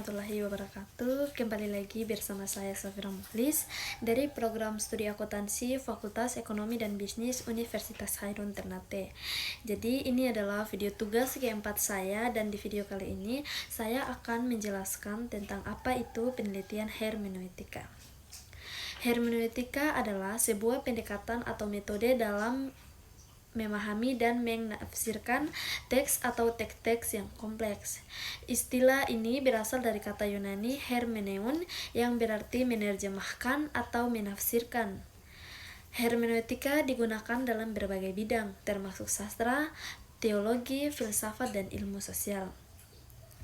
warahmatullahi wabarakatuh. Kembali lagi bersama saya Safira Mukhlis dari program studi akuntansi Fakultas Ekonomi dan Bisnis Universitas Hairun Ternate. Jadi ini adalah video tugas keempat saya, dan di video kali ini saya akan menjelaskan tentang apa itu penelitian hermeneutika. Hermeneutika adalah sebuah pendekatan atau metode dalam memahami dan menafsirkan teks atau teks-teks yang kompleks. Istilah ini berasal dari kata Yunani hermeneun yang berarti menerjemahkan atau menafsirkan. Hermeneutika digunakan dalam berbagai bidang, termasuk sastra, teologi, filsafat, dan ilmu sosial.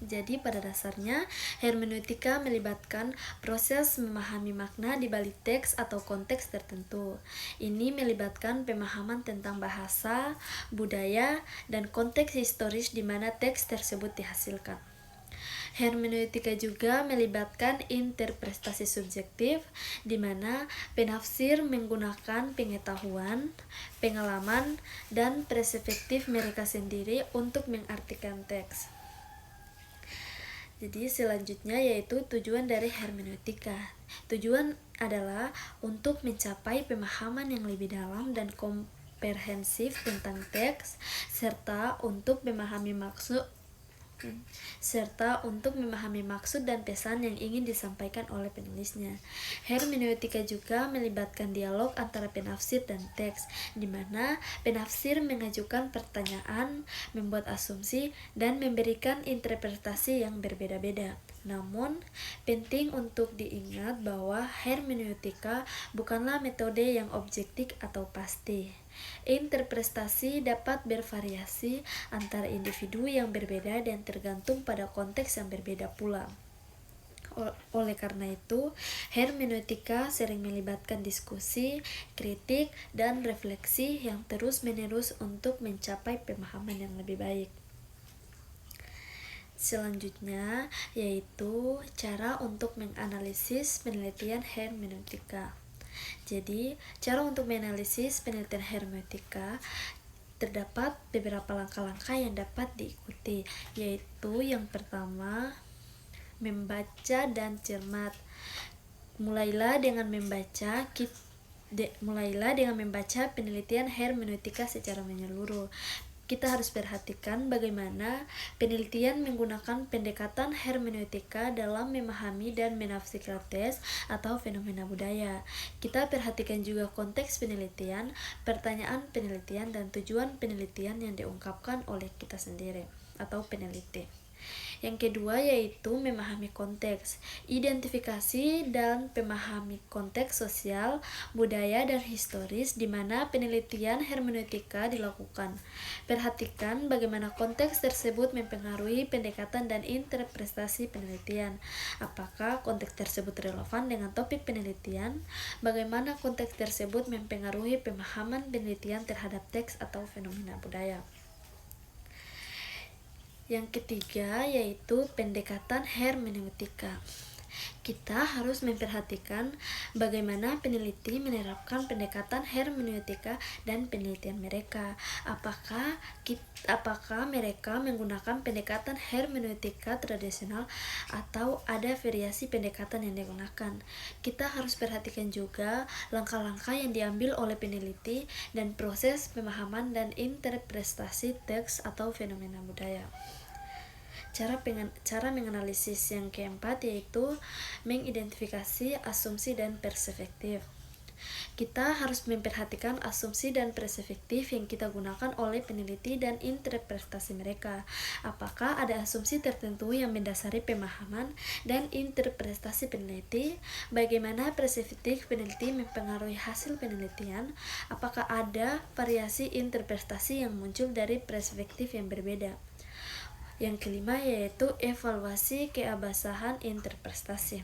Jadi pada dasarnya, hermeneutika melibatkan proses memahami makna di balik teks atau konteks tertentu. Ini melibatkan pemahaman tentang bahasa, budaya, dan konteks historis di mana teks tersebut dihasilkan. Hermeneutika juga melibatkan interpretasi subjektif, di mana penafsir menggunakan pengetahuan, pengalaman, dan perspektif mereka sendiri untuk mengartikan teks. Jadi selanjutnya yaitu tujuan dari hermeneutika. Tujuan adalah untuk mencapai pemahaman yang lebih dalam dan komprehensif tentang teks, serta untuk memahami maksud dan pesan yang ingin disampaikan oleh penulisnya. Hermeneutika juga melibatkan dialog antara penafsir dan teks, di mana penafsir mengajukan pertanyaan, membuat asumsi, dan memberikan interpretasi yang berbeda-beda. Namun, penting untuk diingat bahwa hermeneutika bukanlah metode yang objektif atau pasti. Interpretasi dapat bervariasi antara individu yang berbeda dan tergantung pada konteks yang berbeda pula. Oleh karena itu, hermeneutika sering melibatkan diskusi, kritik, dan refleksi yang terus-menerus untuk mencapai pemahaman yang lebih baik. Selanjutnya yaitu cara untuk menganalisis penelitian hermeneutika. Jadi, cara untuk menganalisis penelitian hermeneutika terdapat beberapa langkah-langkah yang dapat diikuti, yaitu yang pertama, membaca dan cermat. Mulailah dengan membaca penelitian hermeneutika secara menyeluruh. Kita harus perhatikan bagaimana penelitian menggunakan pendekatan hermeneutika dalam memahami dan menafsirkan teks atau fenomena budaya. Kita perhatikan juga konteks penelitian, pertanyaan penelitian, dan tujuan penelitian yang diungkapkan oleh kita sendiri atau peneliti. Yang kedua yaitu memahami konteks, identifikasi dan memahami konteks sosial, budaya, dan historis di mana penelitian hermeneutika dilakukan. Perhatikan bagaimana konteks tersebut mempengaruhi pendekatan dan interpretasi penelitian. Apakah konteks tersebut relevan dengan topik penelitian? Bagaimana konteks tersebut mempengaruhi pemahaman penelitian terhadap teks atau fenomena budaya? Yang ketiga yaitu pendekatan hermeneutika. Kita harus memperhatikan bagaimana peneliti menerapkan pendekatan hermeneutika dan penelitian mereka. Apakah mereka menggunakan pendekatan hermeneutika tradisional atau ada variasi pendekatan yang digunakan. Kita harus perhatikan juga langkah-langkah yang diambil oleh peneliti dan proses pemahaman dan interpretasi teks atau fenomena budaya. Cara menganalisis yang keempat yaitu mengidentifikasi asumsi dan perspektif. Kita harus memperhatikan asumsi dan perspektif yang kita gunakan oleh peneliti dan interpretasi mereka. Apakah ada asumsi tertentu yang mendasari pemahaman dan interpretasi peneliti? Bagaimana perspektif peneliti mempengaruhi hasil penelitian? Apakah ada variasi interpretasi yang muncul dari perspektif yang berbeda? Yang kelima yaitu evaluasi keabsahan interpretasi.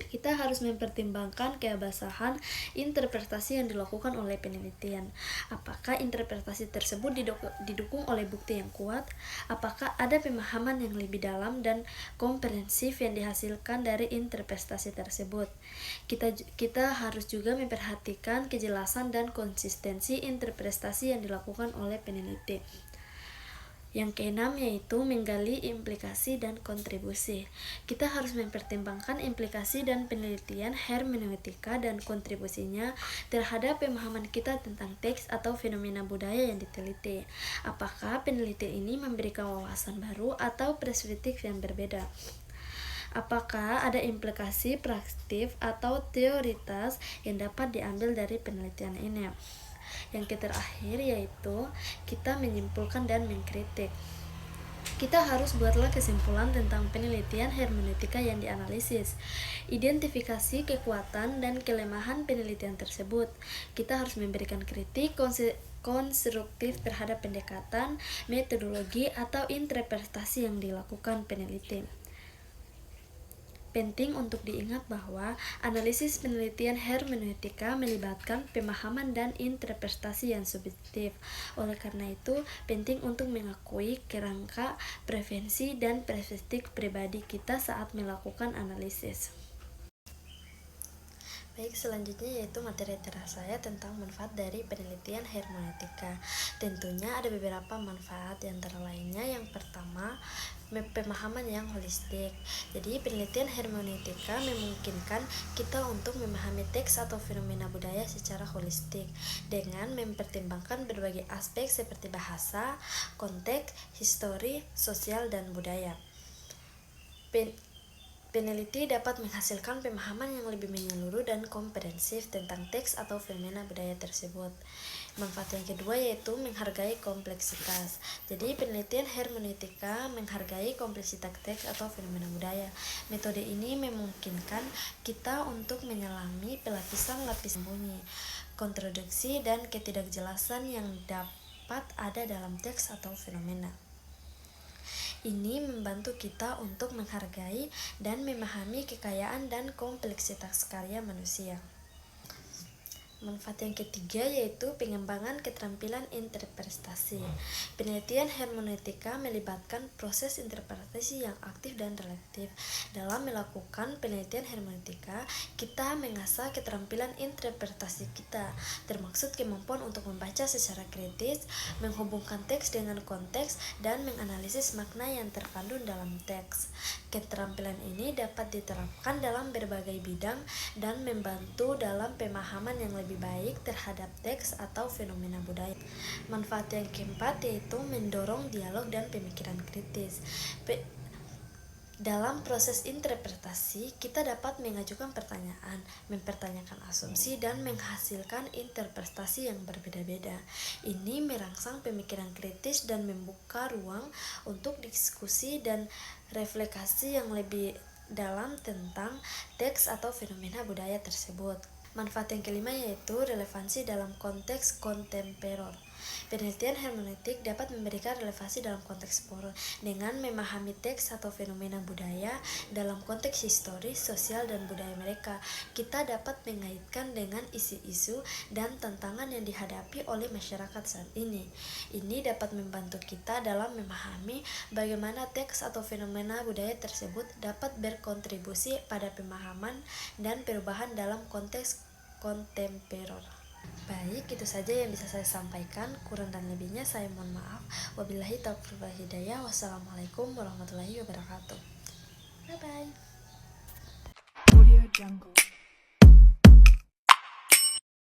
Kita harus mempertimbangkan keabsahan interpretasi yang dilakukan oleh penelitian. Apakah interpretasi tersebut didukung oleh bukti yang kuat? Apakah ada pemahaman yang lebih dalam dan komprehensif yang dihasilkan dari interpretasi tersebut? Kita harus juga memperhatikan kejelasan dan konsistensi interpretasi yang dilakukan oleh peneliti. Yang keenam yaitu menggali implikasi dan kontribusi. Kita harus mempertimbangkan implikasi dan penelitian hermeneutika dan kontribusinya terhadap pemahaman kita tentang teks atau fenomena budaya yang diteliti. Apakah penelitian ini memberikan wawasan baru atau perspektif yang berbeda? Apakah ada implikasi praktis atau teoritas yang dapat diambil dari penelitian ini? Yang terakhir yaitu kita menyimpulkan dan mengkritik. Kita harus buatlah kesimpulan tentang penelitian hermeneutika yang dianalisis. Identifikasi kekuatan dan kelemahan penelitian tersebut. Kita harus memberikan kritik konstruktif terhadap pendekatan, metodologi, atau interpretasi yang dilakukan peneliti. Penting untuk diingat bahwa analisis penelitian hermeneutika melibatkan pemahaman dan interpretasi yang subjektif. Oleh karena itu, penting untuk mengakui kerangka preferensi dan perspektif pribadi kita saat melakukan analisis. Baik, selanjutnya yaitu materi teras saya tentang manfaat dari penelitian hermeneutika. Tentunya ada beberapa manfaat, di antara lainnya yang pertama, pemahaman yang holistik. Jadi, penelitian hermeneutika memungkinkan kita untuk memahami teks atau fenomena budaya secara holistik dengan mempertimbangkan berbagai aspek seperti bahasa, konteks, histori, sosial, dan budaya. Peneliti dapat menghasilkan pemahaman yang lebih menyeluruh dan komprehensif tentang teks atau fenomena budaya tersebut. Manfaat yang kedua yaitu menghargai kompleksitas. Jadi, penelitian hermeneutika menghargai kompleksitas teks atau fenomena budaya. Metode ini memungkinkan kita untuk menyelami lapisan-lapisan sembunyi, kontradiksi, dan ketidakjelasan yang dapat ada dalam teks atau fenomena. Ini membantu kita untuk menghargai dan memahami kekayaan dan kompleksitas karya manusia. Manfaat yang ketiga yaitu pengembangan keterampilan interpretasi. Penelitian hermeneutika melibatkan proses interpretasi yang aktif dan relatif. Dalam melakukan penelitian hermeneutika, kita mengasah keterampilan interpretasi kita, termaksud kemampuan untuk membaca secara kritis, menghubungkan teks dengan konteks, dan menganalisis makna yang terkandung dalam teks. Keterampilan ini dapat diterapkan dalam berbagai bidang dan membantu dalam pemahaman yang lebih baik terhadap teks atau fenomena budaya. Manfaat yang keempat yaitu mendorong dialog dan pemikiran kritis. Dalam proses interpretasi, kita dapat mengajukan pertanyaan, mempertanyakan asumsi, dan menghasilkan interpretasi yang berbeda-beda. Ini merangsang pemikiran kritis dan membuka ruang untuk diskusi dan refleksi yang lebih dalam tentang teks atau fenomena budaya tersebut. Manfaat yang kelima yaitu relevansi dalam konteks kontemporer. Penelitian hermeneutik dapat memberikan relevansi dalam konteks temporer dengan memahami teks atau fenomena budaya dalam konteks historis, sosial, dan budaya mereka. Kita dapat mengaitkan dengan isu-isu dan tantangan yang dihadapi oleh masyarakat saat ini. Ini dapat membantu kita dalam memahami bagaimana teks atau fenomena budaya tersebut dapat berkontribusi pada pemahaman dan perubahan dalam konteks kontemporer. Baik, itu saja yang bisa saya sampaikan. Kurang dan lebihnya saya mohon maaf. Wabillahi taufiq wal hidayah. Wassalamualaikum warahmatullahi wabarakatuh. Bye bye.